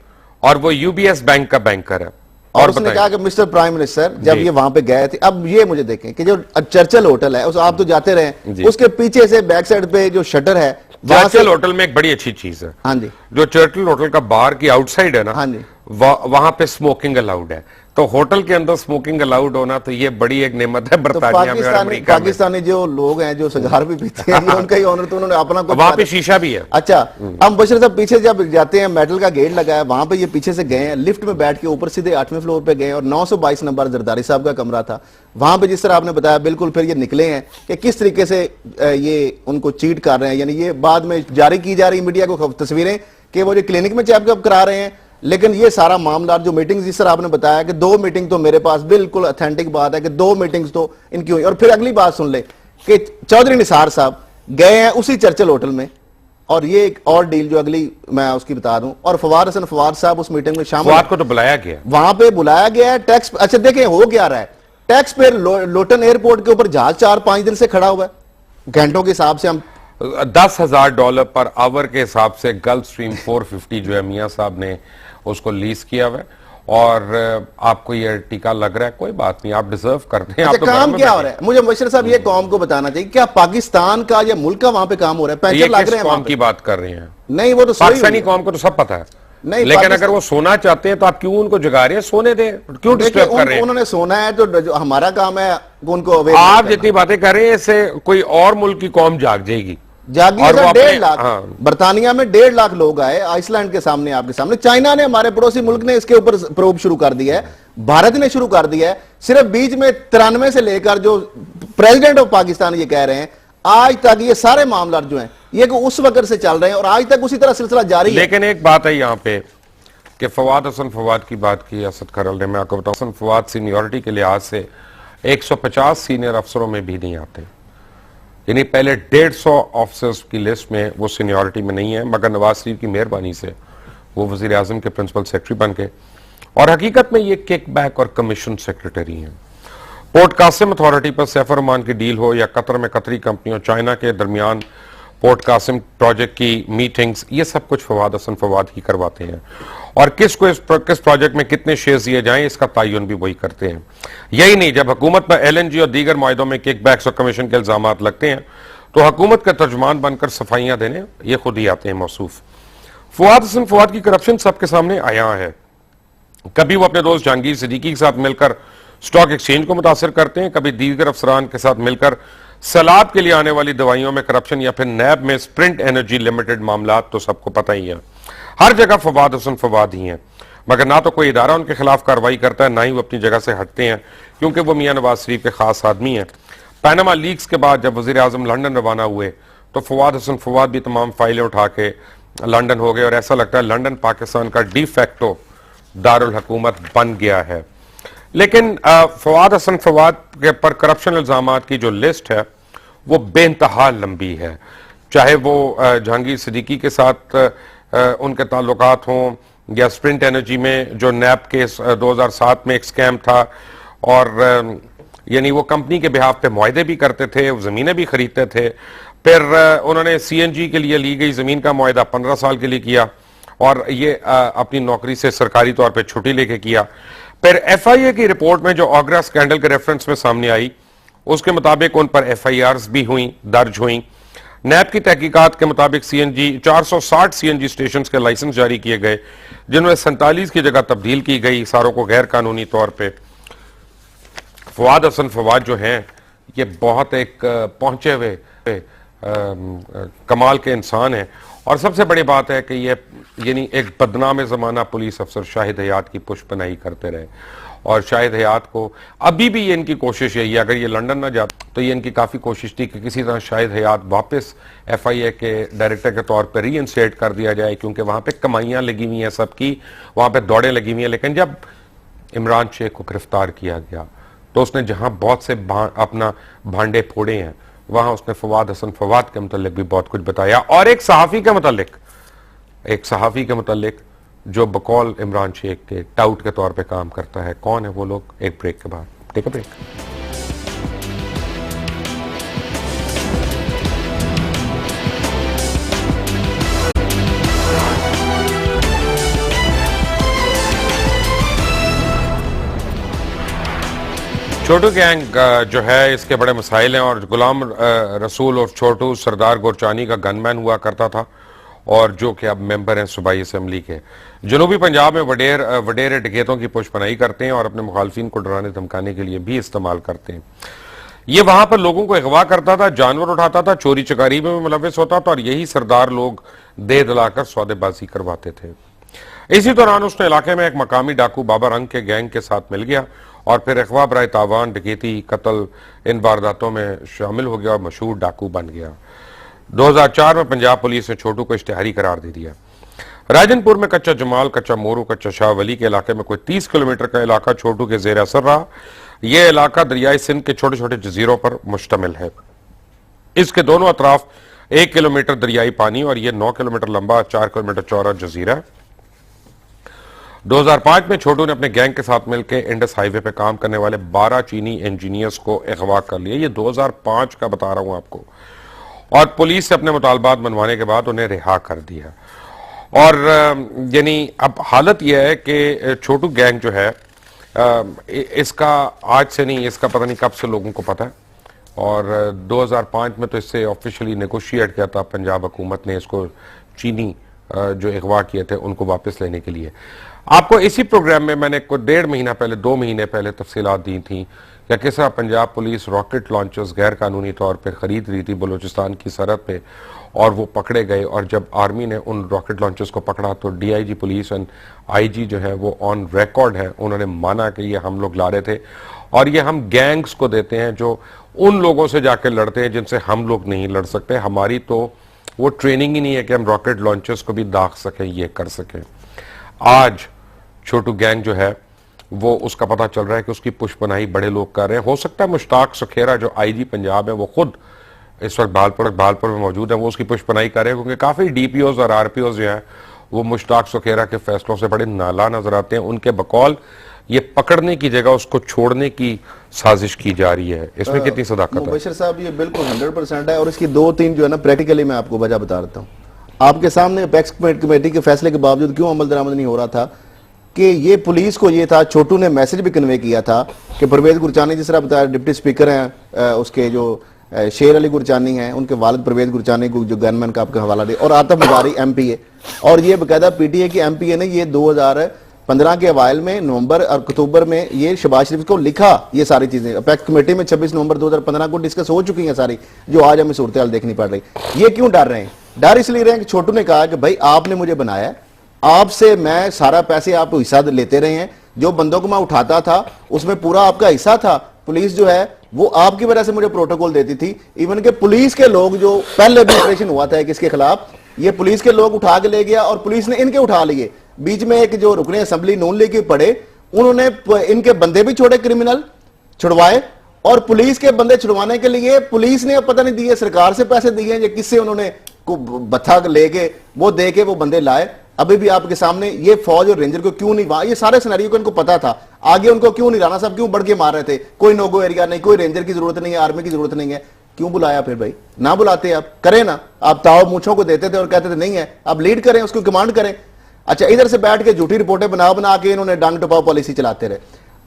और वो यूबीएस बैंक का बैंकर है। और उसने कहा कि मिस्टर प्राइम मिनिस्टर, जब ये वहां पे गए थे, अब ये मुझे देखें कि जो चर्चिल होटल है, उस आप तो जाते रहे, उसके पीछे से बैक साइड पे जो शटर है, चर्चिल होटल में एक बड़ी अच्छी चीज है, हाँ जी, जो चर्चिल होटल का बाहर की आउटसाइड है ना, हाँ जी, वहां पे स्मोकिंग अलाउड है। तो होटल के अंदर स्मोकिंग अलाउड होना तो ये बड़ी एक नेमत है बरतानिया में और अमेरिका में। पाकिस्तानी जो लोग हैं जो सिगार भी पीते हैं, उनका ही ऑनर, तो उन्होंने अपना कुछ, वहां पे शीशा भी है। अच्छा, हम बशीर साहब पीछे जब जाते हैं, मेटल का गेट लगा है, वहां पे ये पीछे से गए हैं, लिफ्ट में बैठ के ऊपर सीधे 8वें फ्लोर पे गए और 922 नंबर जरदारी साहब का कमरा था, वहां पे जिस तरह आपने बताया बिल्कुल फिर ये निकले हैं कि किस तरीके से ये उनको चीट कर रहे हैं। यानी ये बाद में जारी की जा रही मीडिया को तस्वीरें कि वो जो क्लिनिक में चेकअप करा रहे हैं, लेकिन ये सारा मामला जो मीटिंग, जिस तरह आपने बताया कि 2 मीटिंग तो मेरे पास बिल्कुल ऑथेंटिक बात है कि 2 मीटिंग्स तो इनकी हुई। और फिर अगली बात सुन ले कि चौधरी निसार साहब गए हैं उसी चर्चिल होटल में और ये एक और डील जो अगली मैं उसकी बता दूं, और फवाद हसन फवाद साहब उस मीटिंग में शामिल, फवाद को तो बुलाया गया, वहां पे बुलाया गया है। टैक्स, अच्छा देखें हो क्या रहा है, टैक्स पेयर लोटन एयरपोर्ट के ऊपर जहाज 4-5 दिन से खड़ा हुआ है, घंटों के हिसाब से हम $10,000 पर आवर के हिसाब से गल्फ स्ट्रीम 450 जो है मियां साहब ने उसको लीज किया हुआ है, और आपको ये टीका लग रहा है, कोई बात नहीं, आप डिजर्व करते हैं। अच्छा, काम क्या हो रहा है, मुझे मुबशर साहब ये कौम को बताना चाहिए, क्या पाकिस्तान का या मुल्क का वहां पे काम हो रहा है? पैसे लग रहे हैं, कौम की बात कर रहे हैं? नहीं, वो तो पाकिस्तानी कौम को तो सब पता है, नहीं, लेकिन अगर वो सोना चाहते हैं तो आप क्यों उनको जगा रहे हैं? सोने दे, क्यों डिस्टर्ब कर रहे हैं? उन्होंने सोना है तो जो हमारा काम है उनको, आप जितनी बातें कर रहे हैं इससे कोई और मुल्क की कौम जाग जाएगी। जागी है 1.5 लाख, बरतानिया में 1.5 लाख लोग आए, आइसलैंड के सामने, आपके सामने, चाइना ने, हमारे पड़ोसी मुल्क ने इसके ऊपर प्रोब शुरू कर दिया है, भारत ने शुरू कर दिया है। सिर्फ बीच में 93 से लेकर जो प्रेसिडेंट ऑफ पाकिस्तान ये कह रहे हैं, आज तक ये सारे मामला जो हैं ये उस वक्त से चल रहे हैं और आज तक उसी तरह सिलसिला जारी है। लेकिन एक बात है यहाँ पे कि फवाद हसन फवाद की बात की असद खरल ने, मैं आपको बताऊं, हसन फवाद सीनियरिटी के लिहाज से 150 सीनियर अफसरों में भी नहीं आते, यानी पहले 150 ऑफिसर्स की लिस्ट में वो सीनियरिटी में नहीं है, मगर नवाज शरीफ की मेहरबानी से वो वजीर आजम के प्रिंसिपल सेक्रेटरी बन गए, और हकीकत में ये किक बैक और कमीशन सेक्रेटरी हैं। पोर्ट कासिम अथॉरिटी पर सैफर रहमान की डील हो या कतर में कतरी कंपनियों चाइना के दरमियान पोर्ट कासिम प्रोजेक्ट की मीटिंग्स, ये सब कुछ फवाद हसन फवाद ही करवाते हैं, और किस प्रोजेक्ट में कितने शेयर्स दिए जाएं इसका तयन भी वही करते हैं। यही नहीं, जब हुकूमत पर LNG और दीगर माहिदों में किक बैक्स और कमीशन के इल्जाम लगते हैं तो हुकूमत का तर्जुमान बनकर सफाइयां देने ये खुद ही आते हैं मौसूफ। फवाद हसन फवाद की करप्शन सबके सामने आया है। कभी वो अपने दोस्त जहांगीर सिद्दीकी के साथ मिलकर स्टॉक एक्सचेंज को मुतासर करते हैं, कभी दीगर अफसरान के साथ मिलकर सैलाब के लिए आने वाली दवाइयों में करप्शन, या फिर नैब में स्प्रिंट एनर्जी लिमिटेड मामला तो सबको पता ही है। हर जगह फवाद हसन फवाद ही हैं, मगर ना तो कोई इदारा उनके खिलाफ कार्रवाई करता है, ना ही वो अपनी जगह से हटते हैं, क्योंकि वो मियां नवाज शरीफ के खास आदमी हैं। पैनामा लीक्स के बाद जब वजीर आजम लंदन रवाना हुए तो फवाद हसन फवाद भी तमाम फाइलें उठा के लंदन हो गए, और ऐसा लगता है लंदन पाकिस्तान का डिफेक्टो दारुल हुकूमत बन गया है। लेकिन फवाद हसन फवाद के पर करप्शन इल्जामात की जो लिस्ट है वो बेइंतहा लंबी है, चाहे वो जहांगीर सिद्दीकी के साथ उनके ताल्लुकात हों, या स्प्रिंट एनर्जी में जो नैब के 2007 में एक स्कैम था, और यानी वो कंपनी के बिहाफ पे मुआहदे भी करते थे, ज़मीनें भी खरीदते थे, फिर उन्होंने CNG के लिए ली गई ज़मीन का मुआहदा 15 साल के लिए किया, और ये अपनी नौकरी से सरकारी तौर पे छुट्टी लेके किया। फिर FIA की रिपोर्ट में जो आगरा स्कैंडल के रेफरेंस में सामने आई, उसके मुताबिक उन पर FIRs भी दर्ज हुई। नैब की तहकीकात के मुताबिक 460 CNG स्टेशन के लाइसेंस जारी किए गए, जिनमें 47 की जगह तब्दील की गई, सारों को गैर कानूनी तौर पर। फवाद हसन फवाद जो हैं ये बहुत एक पहुंचे हुए कमाल के इंसान हैं, और सबसे बड़ी बात है कि ये यानी एक बदनाम ज़माना पुलिस अफसर शाहिद हयात की पुष्पनाई करते रहे, और शाहिद हयात को अभी भी ये इनकी कोशिश यही है, अगर ये लंदन ना जाते तो ये इनकी काफ़ी कोशिश थी कि किसी तरह शाहिद हयात वापस FIA के डायरेक्टर के तौर पर रीइंस्टेट कर दिया जाए, क्योंकि वहाँ पे कमाइयाँ लगी हुई हैं सबकी, वहाँ पे दौड़ें लगी हुई हैं। लेकिन जब इमरान शेख को गिरफ्तार किया गया तो उसने जहाँ बहुत से अपना भांडे फोड़े हैं, वहाँ उसने फवाद हसन फवाद के मुतालिक भी बहुत कुछ बताया, और एक सहाफ़ी के मुतालिक जो बकौल इमरान शेख के टाउट के तौर पे काम करता है। कौन है वो लोग? एक ब्रेक के बाद, take a break. Chhotu gang जो है इसके बड़े मसाइल हैं, और गुलाम रसूल और छोटू सरदार गोरचानी का गनमैन हुआ करता था, और जो कि अब मेंबर हैं सूबाई असम्बली के। जनूबी पंजाब में वडेरे डकैतों की पुष्पनाई करते हैं और अपने मुखालफिन को डराने धमकाने के लिए भी इस्तेमाल करते हैं। ये वहां पर लोगों को अगवा करता था, जानवर उठाता था, चोरी चकारी में मुलविस होता था, और यही सरदार लोग दे दिलाकर सौदेबाजी करवाते थे। इसी दौरान उसने इलाके में एक मकामी डाकू बाबा रंग के गैंग के साथ मिल गया, और फिर अगवा बराए तावान, डकैती, कत्ल इन वारदातों में शामिल हो गया और मशहूर डाकू बन गया। 2004 में पंजाब पुलिस ने छोटू को इश्तिहारी करार दे दिया। राजनपुर में कच्चा जमाल, कच्चा मोरू, कच्चा शाह वली के इलाके में कोई 30 किलोमीटर का इलाका छोटू के जेर असर रहा। यह इलाका दरियाई सिंध के छोटे छोटे जजीरों पर मुश्तमिल है। इसके दोनों अतराफ 1 किलोमीटर दरियाई पानी और ये 9 किलोमीटर लंबा 4 किलोमीटर चौड़ा जजीरा है। 2005 में छोटू ने अपने गैंग के साथ मिलकर इंडस हाईवे पे काम करने वाले 12 चीनी इंजीनियर्स को अगवा कर लिया। ये 2005 का बता रहा हूं आपको, और पुलिस से अपने मुतालबात मनवाने के बाद उन्हें रिहा कर दिया। और यानी अब हालत यह है कि छोटू गैंग जो है इसका आज से नहीं, इसका पता नहीं कब से लोगों को पता है, और 2005 में तो इससे ऑफिशियली नेगोशिएट किया था पंजाब हुकूमत ने इसको, चीनी जो अगवा किए थे उनको वापस लेने के लिए। आपको इसी प्रोग्राम में मैंने कुछ 1.5 महीना पहले, 2 महीने पहले तफसीलात दी थी कि किस तरह पंजाब पुलिस रॉकेट लॉन्चर्स गैर कानूनी तौर पर खरीद रही थी बलूचिस्तान की सरहद पे, और वो पकड़े गए। और जब आर्मी ने उन रॉकेट लॉन्चर्स को पकड़ा तो डीआईजी पुलिस एंड आईजी जो है वो ऑन रिकॉर्ड है, उन्होंने माना कि ये हम लोग ला रहे थे और ये हम गैंग्स को देते हैं जो उन लोगों से जाकर लड़ते हैं जिनसे हम लोग नहीं लड़ सकते। हमारी तो वो ट्रेनिंग ही नहीं है कि हम रॉकेट लॉन्चर्स को भी दाग सकें, ये कर सकें। आज छोटू गैंग जो है वो उसका पता चल रहा है कि उसकी पुष्पनाही बड़े लोग कर रहे हैं। हो सकता है मुश्ताक सुखेरा जो आईजी पंजाब है वो खुद इस वक्त भालपुर में मौजूद है, वो उसकी पुष्पनाही कर रहे हैं, क्योंकि काफी डीपीओज और आरपीओज जो हैं वो मुश्ताक सुखेरा के फैसलों से बड़े नाला नजर आते हैं। उनके बकौल ये पकड़ने की जगह उसको छोड़ने की साजिश की जा रही है। इसमें कितनी सदाकत है? मुबशर साहब ये बिल्कुल 100% है, और इसकी 2-3 जो है ना प्रैक्टिकली मैं आपको वजह बता देता हूँ। आपके सामने अपेक्स कमेटी के फैसले के बावजूद क्यों अमल दरामद नहीं हो रहा था कि ये पुलिस को ये था, छोटू ने मैसेज भी कन्वे किया था कि परवेज गुरचानी, जिस तरह बताया डिप्टी स्पीकर हैं उसके जो शेर अली गुरचानी हैं, उनके वालिद परवेज गुरचानी को जो गनमैन का आपका हवाला दे, और आतफ मुजारी एमपीए, और ये बकायदा पीटीए की एमपीए ने ये 2015 के अवाइल में नवंबर और अक्टूबर में ये शहबाज शरीफ को लिखा। ये सारी चीजें अपेक्स कमेटी में 26 नवंबर 2015 को डिस्कस हो चुकी हैं सारी, जो आज हमें सूरत हाल देखनी पड़ रही। ये क्यों डर रहे हैं? डर इसलिए रहे हैं कि छोटू ने कहा कि भाई आपने मुझे बनाया, आपसे मैं सारा पैसे आप हिस्सा लेते रहे हैं, जो बंदों को मैं उठाता था उसमें पूरा आपका हिस्सा था। पुलिस जो है वो आपकी वजह से मुझे प्रोटोकॉल देती थी। इवन के पुलिस के लोग जो पहले भी ऑपरेशन हुआ था किसके खिलाफ, ये पुलिस के लोग उठा के ले गया और पुलिस ने इनके उठा लिए। बीच में एक जो रुकने असेंबली नून लीग के पड़े, उन्होंने इनके बंदे भी छोड़े, क्रिमिनल छुड़वाए, और पुलिस के बंदे छुड़वाने के लिए पुलिस ने पता नहीं दिए, सरकार से पैसे दिए या किससे उन्होंने बथा लेके वो दे के वो बंदे लाए। अभी भी आपके सामने ये फौज और रेंजर को क्यों नहीं, वहां ये सारे सिनेरियो को इनको पता था, आगे उनको क्यों नहीं, राणा साहब क्यों बढ़ के मार रहे थे? कोई नोगो एरिया नहीं, कोई रेंजर की जरूरत नहीं है, आर्मी की जरूरत नहीं है, क्यों बुलाया? फिर भाई ना बुलाते, आप करें ना, आप ताव मूछों को देते थे और कहते थे नहीं है, आप लीड करें, उसको कमांड करें। अच्छा, इधर से बैठ के झूठी रिपोर्टें बना के इन्होंने डांग टपाव पॉलिसी चलाते रहे।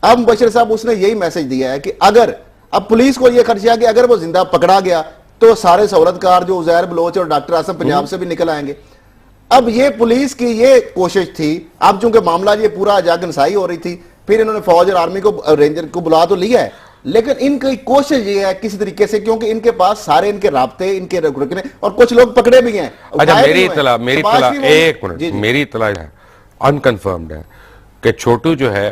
अब मुबशर साहब उसने यही मैसेज दिया है कि अगर अब पुलिस को यह खर्चा कि अगर वो जिंदा पकड़ा गया तो सारे सहूलतकार जो उजैर बलोच और डॉक्टर आसम पंजाब से भी निकल आएंगे। अब ये पुलिस की ये कोशिश थी, अब चूंकि मामला ये पूरा जागनसाई हो रही थी, फिर इन्होंने फौज और आर्मी को रेंजर को बुला तो लिया है, लेकिन इनकी कोशिश ये है किसी तरीके से, क्योंकि इनके पास सारे इनके राब्ते, इनके रुकने, और कुछ लोग पकड़े भी हैं। अच्छा, मेरी इतला एक मिनट, मेरी इतला है अनकंफर्म्ड है कि छोटू जो है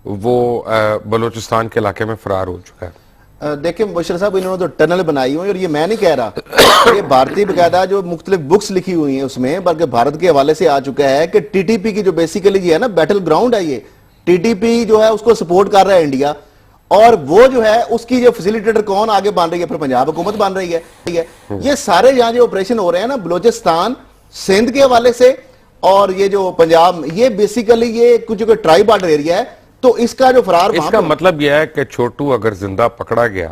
वो बलूचिस्तान के इलाके में फरार हो चुका है। देखिए मुबशर साहब, इन्होंने तो टनल बनाई हुई है, और ये मैं नहीं कह रहा, ये भारतीय बकायदा जो मुख्तलिफ बुक्स लिखी हुई हैं उसमें, बल्कि भारत के हवाले से आ चुका है कि टीटीपी की जो बेसिकली ये है ना बैटल ग्राउंड है, ये टीटीपी जो है उसको सपोर्ट कर रहा है इंडिया, और वो जो है उसकी जो फैसिलिटेटर कौन आगे बन रही है, फिर पंजाब हुकूमत बन रही है। ये सारे यहाँ जो ऑपरेशन हो रहे हैं ना बलूचिस्तान सिंध के हवाले से, और ये जो पंजाब, ये बेसिकली ये कुछ ट्राइब बॉर्डर एरिया है, तो इसका जो फरार, इसका मतलब यह है कि छोटू अगर जिंदा पकड़ा गया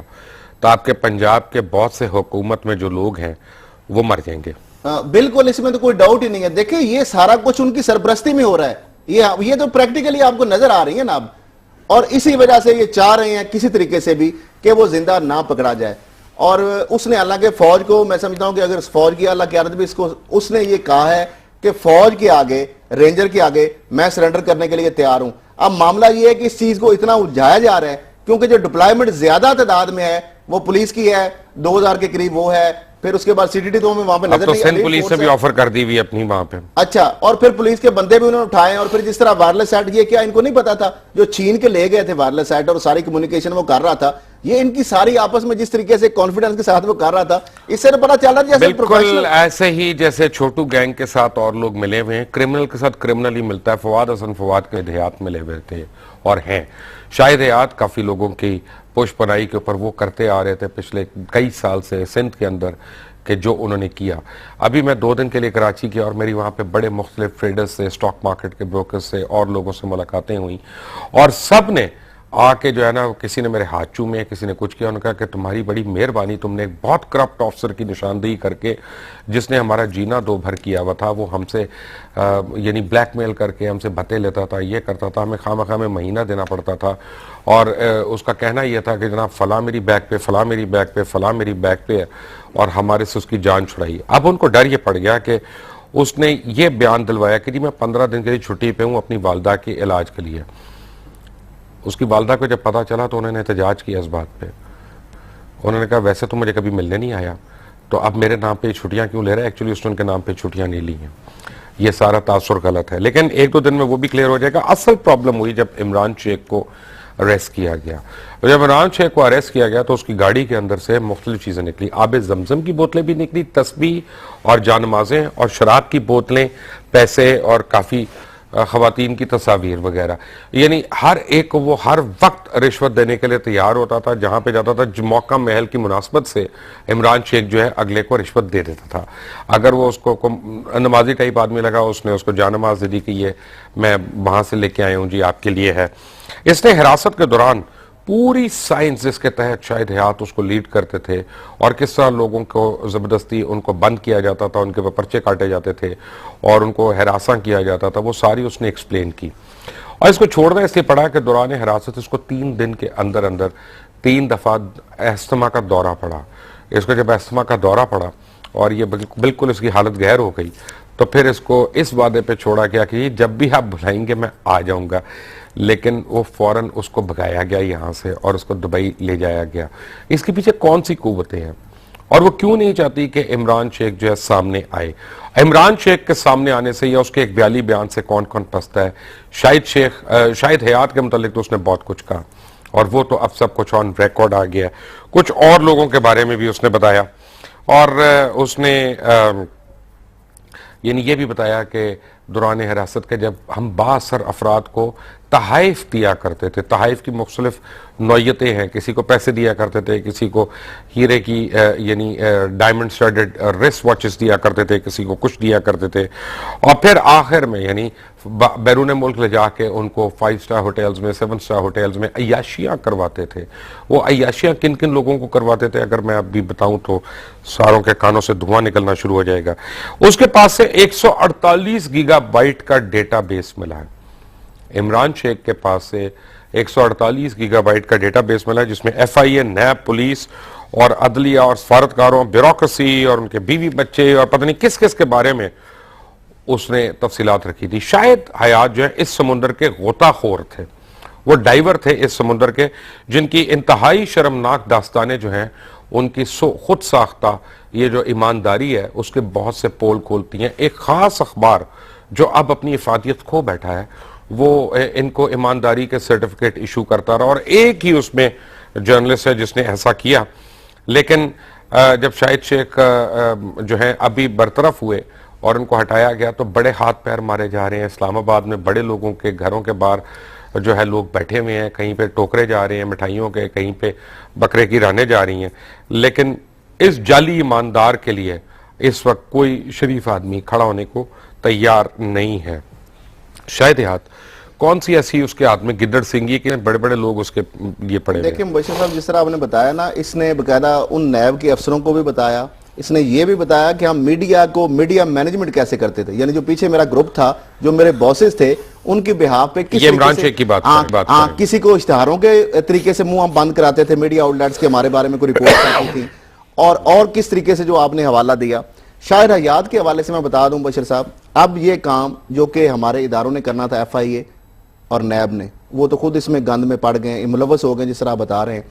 तो आपके पंजाब के बहुत से हुकूमत में जो लोग हैं वो मर जाएंगे। बिल्कुल, इसमें तो कोई डाउट ही नहीं है। देखिए ये सारा कुछ उनकी सरपरस्ती में हो रहा है, ये तो प्रैक्टिकली आपको नजर आ रही है ना अब, और इसी वजह से ये चाह रहे हैं किसी तरीके से भी कि वो जिंदा ना पकड़ा जाए। और उसने हालांकि फौज को, मैं समझता हूं कि अगर फौज की अल्लाह क्यादत भी इसको, उसने ये कहा है कि फौज के आगे, रेंजर के आगे मैं सरेंडर करने के लिए तैयार हूं। अब मामला यह है कि इस चीज को इतना उलझाया जा रहा है क्योंकि जो डिप्लॉयमेंट ज्यादा तादाद में है वो पुलिस की है, 2000 के करीब वो है, फिर उसके बाद सीटीटी तो में वहां पे नजर तो सिंध पुलिस से भी ऑफर कर दी हुई अपनी वहां पे। अच्छा, और फिर पुलिस के बंदे भी उन्होंने उठाए, और फिर जिस तरह वायरलेस सेट, ये क्या इनको नहीं पता था जो छीन के ले गए थे वायरलेस सेट और सारी कम्युनिकेशन वो कर रहा था, ये इनकी सारी आपस में जिस तरीके से कॉन्फिडेंस के साथ वो कर रहा था, इससे तो पता चल रहा था जैसे बिल्कुल ऐसे ही जैसे छोटू गैंग के साथ और लोग मिले हुए हैं, क्रिमिनल के साथ क्रिमिनल ही मिलता है। फवाद हसन फवाद के देहात मिले हुए थे और हैं, शायद देहात काफी लोगों की पुष्पनाई के ऊपर वो करते आ रहे थे पिछले कई साल से सिंध के अंदर कि जो उन्होंने किया। अभी मैं 2 दिन के लिए कराची गया और मेरी वहाँ पे बड़े मुख्तलिफ ट्रेडर्स से, स्टॉक मार्केट के ब्रोकर्स से और लोगों से मुलाकातें हुई और सब ने आके जो है ना, किसी ने मेरे हाथ चूमे, किसी ने कुछ किया। उन्होंने कहा कि तुम्हारी बड़ी मेहरबानी, तुमने एक बहुत करप्ट ऑफिसर की निशानदेही करके, जिसने हमारा जीना दो भर किया हुआ था, वो हमसे यानी ब्लैकमेल करके हमसे भत्ते लेता था, ये करता था, हमें खामखा में महीना देना पड़ता था और उसका कहना यह था कि जनाब फला मेरी बैक पे, फला मेरी बैक पे, फला मेरी बैक पे है, और हमारे से उसकी जान छुड़ाई। अब उनको डर ये पड़ गया कि उसने ये बयान दिलवाया कि जी मैं 15 दिन के लिए छुट्टी पे हूँ अपनी वालदा के इलाज के लिए। उसकी वालदा को जब पता चला तो उन्होंने एहतजाज किया इस बात पे। उन्होंने कहा वैसे तो मुझे कभी मिलने नहीं आया, तो अब मेरे नाम पे छुट्टियां क्यों ले रहा है? एक्चुअली उसने उनके नाम पे छुट्टियां नहीं ली हैं। ये सारा तासुर गलत है, लेकिन 1-2 दिन में वो भी क्लियर हो जाएगा। असल प्रॉब्लम हुई जब इमरान शेख को अरेस्ट किया गया। तो जब इमरान शेख को अरेस्ट किया गया तो उसकी गाड़ी के अंदर से मुख्तलिफ चीज़ें निकली। आब जमजम की बोतलें भी निकली, तस्बीह और जानमाज़ें और शराब की बोतलें, पैसे और काफ़ी ख़वातीन की तस्वीर वगैरह। यानी हर एक को वो हर वक्त रिश्वत देने के लिए तैयार होता था। जहाँ पे जाता था मौका महल की मुनासबत से इमरान शेख जो है अगले को रिश्वत दे देता था। अगर वो उसको नमाजी टाइप आदमी लगा, उसने उसको जानमाज दे दी कि ये मैं वहाँ से लेके आया हूँ जी, आपके लिए है। इसने हिरासत के दौरान पूरी साइंस जिसके तहत शाहिद हयात उसको लीड करते थे और किस तरह लोगों को ज़बरदस्ती उनको बंद किया जाता था, उनके पर्चे काटे जाते थे और उनको हरासा किया जाता था, वो सारी उसने एक्सप्लेन की। और इसको छोड़ना इसलिए पड़ा कि दौरान हिरासत इसको 3 दिन के अंदर अंदर 3 दफ़ा अस्थमा का दौरा पड़ा। इसको जब अस्थमा का दौरा पड़ा और ये बिल्कुल इसकी हालत गैर हो गई, तो फिर इसको इस वादे पे छोड़ा गया कि जब भी आप बुलाएंगे मैं आ जाऊंगा। लेकिन वो फौरन उसको भगाया गया यहाँ से और उसको दुबई ले जाया गया। इसके पीछे कौन सी कुव्वतें हैं और वो क्यों नहीं चाहती कि इमरान शेख जो है सामने आए? इमरान शेख के सामने आने से या उसके एक बयाली बयान से कौन कौन पसता है? शाहिद हयात के मुतालिक तो उसने बहुत कुछ कहा और वो तो अब सब कुछ ऑन रिकॉर्ड आ गया। कुछ और लोगों के बारे में भी उसने बताया और उसने यानी ये भी बताया कि दौरान हिरासत के जब हम बासर अफराद को तहाइफ दिया करते थे, तहाइफ की मुख्तलिफ नौयतें हैं, किसी को पैसे दिया करते थे, किसी को हीरे की यानी डायमंड स्टडेड रिस्ट वॉचेस दिया करते थे, किसी को कुछ दिया करते थे और फिर आखिर में यानी बैरून मुल्क ले जाके उनको 5 स्टार होटल्स में, 7 स्टार होटल्स में अय्याशियाँ करवाते थे। वो अय्याशियाँ किन किन लोगों को करवाते थे अगर मैं अभी बताऊं तो सारों के कानों से धुआं निकलना शुरू हो जाएगा। उसके पास से 148 गीगाबाइट का डेटा बेस मिला है। इमरान शेख के पास से 148 गीगाबाइट का डेटाबेस मिला जिसमें FIA, नैब, पुलिस और अदलिया और सफारतकारों, ब्यूरोक्रेसी और उनके बीवी बच्चे और पता नहीं किस किस के बारे में उसने तफसीलात रखी थी। शायद हयात जो है इस समुंदर के गोताखोर थे, वो डाइवर थे इस समुंदर के, जिनकी इंतहाई शर्मनाक दास्तानें जो हैं उनकी खुद साख्ता ये जो ईमानदारी है उसके बहुत से पोल खोलती हैं। एक खास अखबार जो अब अपनी इफादियत खो बैठा है वो इनको ईमानदारी के सर्टिफिकेट इशू करता रहा और एक ही उसमें जर्नलिस्ट है जिसने ऐसा किया। लेकिन जब शाहिद शेख जो है अभी बरतरफ हुए और उनको हटाया गया तो बड़े हाथ पैर मारे जा रहे हैं। इस्लामाबाद में बड़े लोगों के घरों के बाहर जो है लोग बैठे हुए हैं, कहीं पे टोकरे जा रहे हैं मिठाइयों के, कहीं पे बकरे की रानें जा रही हैं। लेकिन इस जाली ईमानदार के लिए इस वक्त कोई शरीफ आदमी खड़ा होने को तैयार नहीं है। शाहिद हयात कौन सी ऐसी उसके हाथ में गिद्दड़ सिंगी के बड़े बड़े लोग उसके लिए पड़े? देखिए मुबश्शिर साहब, जिस तरह आपने बताया ना, इसने बकायदा उन नैब के अफसरों को भी बताया, इसने ये भी बताया कि हम मीडिया मैनेजमेंट कैसे करते थे। यानी जो पीछे मेरा ग्रुप था, जो मेरे बॉसेस थे, उनके बिहाफ पे किस इमरान शेख की बात किसी को इश्तिहारों के तरीके से मुंह हम बंद कराते थे, मीडिया आउटलेट्स के हमारे बारे में कोई रिपोर्ट करती थी और किस तरीके से जो आपने हवाला दिया। शाहिद हयात के हवाले से मैं बता दूं बशीर साहब, अब ये काम जो कि हमारे इदारों ने करना था, FIA और नैब ने, वो तो खुद इसमें गंद में पड़ गए, मुलव्वस हो गए जिस तरह बता रहे हैं।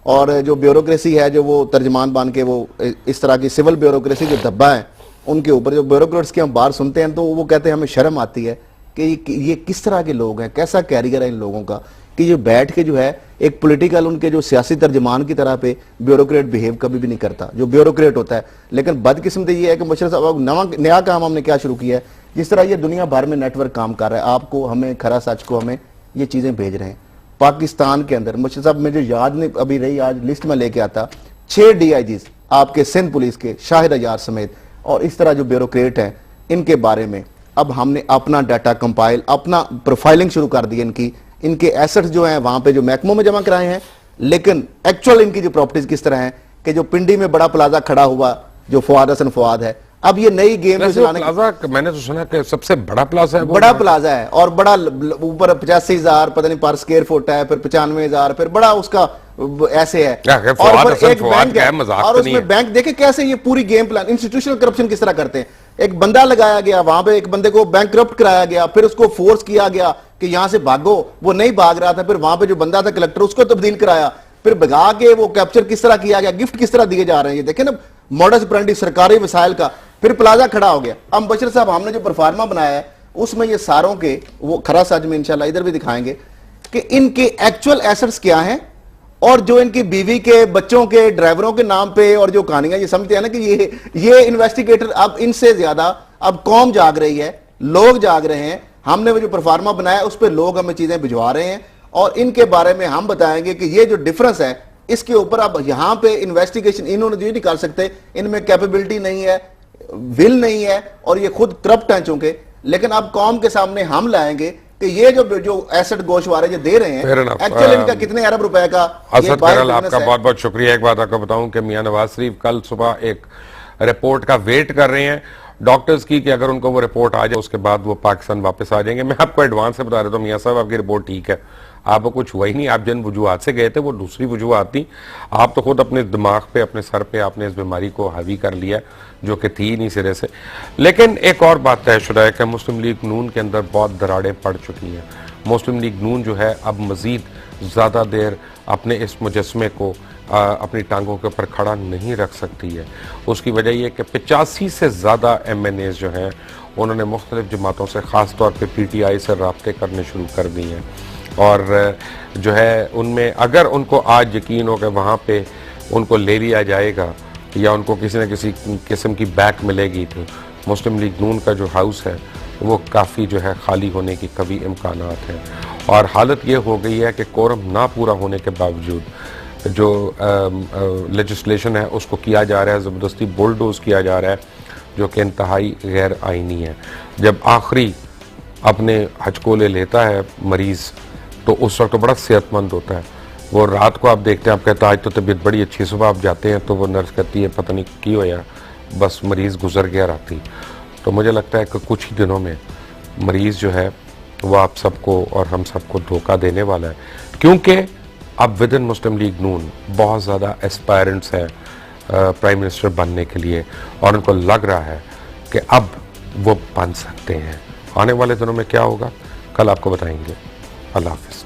और जो ब्यूरोक्रेसी है, जो वो तर्जमान बन के वो इस तरह की सिविल ब्यूरोक्रेसी जो धब्बा है उनके ऊपर, जो ब्यूरोक्रेट्स की हम बात सुनते हैं तो वो कहते हैं हमें शर्म आती है कि ये किस तरह के लोग हैं, कैसा कैरियर है इन लोगों का कि जो बैठ के जो है एक पॉलिटिकल उनके जो सियासी तर्जमान की तरह पे ब्यूरोक्रेट बिहेव कभी भी नहीं करता जो ब्यूरोक्रेट होता है। लेकिन बदकिस्मती ये है कि मुशर्रफ साहब नया काम हमने क्या शुरू किया है, जिस तरह ये दुनिया भर में नेटवर्क काम कर रहा है, आपको हमें खरा सच को हमें ये चीजें भेज रहे हैं। पाकिस्तान के अंदर मुशर्रफ साहब में जो याद नहीं अभी रही, आज लिस्ट में लेके आता 6 DIGs आपके सिंध पुलिस के शाहिद अयार समेत और इस तरह जो ब्यूरोक्रेट हैं इनके बारे में अब हमने अपना डाटा कंपाइल, अपना प्रोफाइलिंग शुरू कर दी इनके एसेट्स जो हैं वहां पे जो महकमों में जमा कराए हैं, लेकिन एक्चुअल इनकी जो प्रॉपर्टीज किस तरह हैं कि जो पिंडी में बड़ा प्लाजा खड़ा हुआ जो फवाद हसन फवाद है, अब ये नई गेम वैसे वो प्लाजा मैंने तो सुना कि सबसे बड़ा प्लाजा है, बड़ा प्लाजा है और बड़ा ऊपर 85,000 पता नहीं पर स्क्वायर फुट है, फिर 95,000, फिर बड़ा उसका ऐसे है और एक बैंक है और उसमें बैंक देखे कैसे ये पूरी गेम प्लान, इंस्टीट्यूशनल करप्शन किस तरह करते हैं। एक बंदा लगाया गया वहां पे, एक बंदे को बैंक करप्ट कराया गया, फिर उसको फोर्स किया गया कि यहां से भागो, वो नहीं भाग रहा था, फिर वहां पे जो बंदा था कलेक्टर उसको तब्दील कराया, फिर भगा के वो कैप्चर किस तरह किया गया, गिफ्ट किस तरह दिए जा रहे हैं, ये देखें ना मॉडस ऑपरेंडी सरकारी वसाइल का। फिर प्लाजा खड़ा हो गया। अब बशीर साहब हमने जो परफार्मा बनाया है उसमें ये सारों के वो खरा सच में इंशाल्लाह इधर भी दिखाएंगे कि इनके एक्चुअल एसेट्स क्या हैं और जो इनकी बीवी के बच्चों के ड्राइवरों के नाम पे और जो कहानियां ये समझते हैं ना कि ये इन्वेस्टिगेटर अब इनसे ज्यादा अब कौम जाग रही है, लोग जाग रहे हैं। हमने वो जो परफार्मा बनाया उस पर लोग हमें चीजें भिजवा रहे हैं और इनके बारे में हम बताएंगे कि ये जो डिफरेंस है इसके ऊपर अब यहां पे इन्वेस्टिगेशन इन्होंने जो नहीं कर सकते, इनमें कैपेबिलिटी नहीं है, विल नहीं है और ये खुद करप्ट हैं चूंकि, लेकिन अब कौम के सामने हम लाएंगे कि ये जो एसेट गोशवारे जो दे रहे हैं एक्चुअली इनका कितने अरब रुपए का। असद करल आपका बहुत बहुत शुक्रिया। एक बात आपको बताऊं कि मियां नवाज शरीफ कल सुबह एक रिपोर्ट का वेट कर रहे हैं डॉक्टर्स की कि अगर उनको वो रिपोर्ट आ जाए उसके बाद वो पाकिस्तान वापस आ जाएंगे। मैं आपको एडवांस से बता देता हूं मियां साहब आपकी रिपोर्ट ठीक है, आपको कुछ हुआ ही नहीं, आप जिन वजूहात से गए थे वो दूसरी वजूहात थी। आप तो खुद अपने दिमाग पे अपने सर पे आपने इस बीमारी को हावी कर लिया जो कि थी नहीं सिरे से। लेकिन एक और बात तयशुदा है कि मुस्लिम लीग नून के अंदर बहुत दरारें पड़ चुकी हैं। मुस्लिम लीग नून जो है अब मजीद ज़्यादा देर अपने इस मुजस्मे को अपनी टांगों के ऊपर खड़ा नहीं रख सकती है। उसकी वजह यह कि 85 से ज़्यादा MNAs जो हैं उन्होंने मुख्तलिफ जमातों से ख़ास तौर पर PTI से रब्ते करने शुरू कर दिए हैं और जो है उनमें अगर उनको आज यकीन हो कि वहाँ पे उनको ले लिया जाएगा या उनको किसी न किसी किस्म की बैक मिलेगी तो मुस्लिम लीग नून का जो हाउस है वो काफ़ी जो है खाली होने की कभी इम्कानात हैं। और हालत ये हो गई है कि कोरम ना पूरा होने के बावजूद जो लेजिस्लेशन है उसको किया जा रहा है, ज़बरदस्ती बुलडोज किया जा रहा है जो कि इंतहाई गैर आइनी है। जब आखिरी अपने हजकोले लेता है मरीज़ तो उस वक्त तो बड़ा सेहतमंद होता है, वो रात को आप देखते हैं आप कहते हैं आज तो तबीयत बड़ी अच्छी, सुबह आप जाते हैं तो वो नर्स कहती है पता नहीं की हो या बस मरीज़ गुजर गया राती। तो मुझे लगता है कि कुछ ही दिनों में मरीज़ जो है वो आप सबको और हम सबको धोखा देने वाला है, क्योंकि अब विद इन मुस्लिम लीग नून बहुत ज़्यादा एस्पायरेंट्स हैं प्राइम मिनिस्टर बनने के लिए और उनको लग रहा है कि अब वो बन सकते हैं। आने वाले दिनों में क्या होगा कल आपको बताएंगे। अल्लाह हाफ़िज़।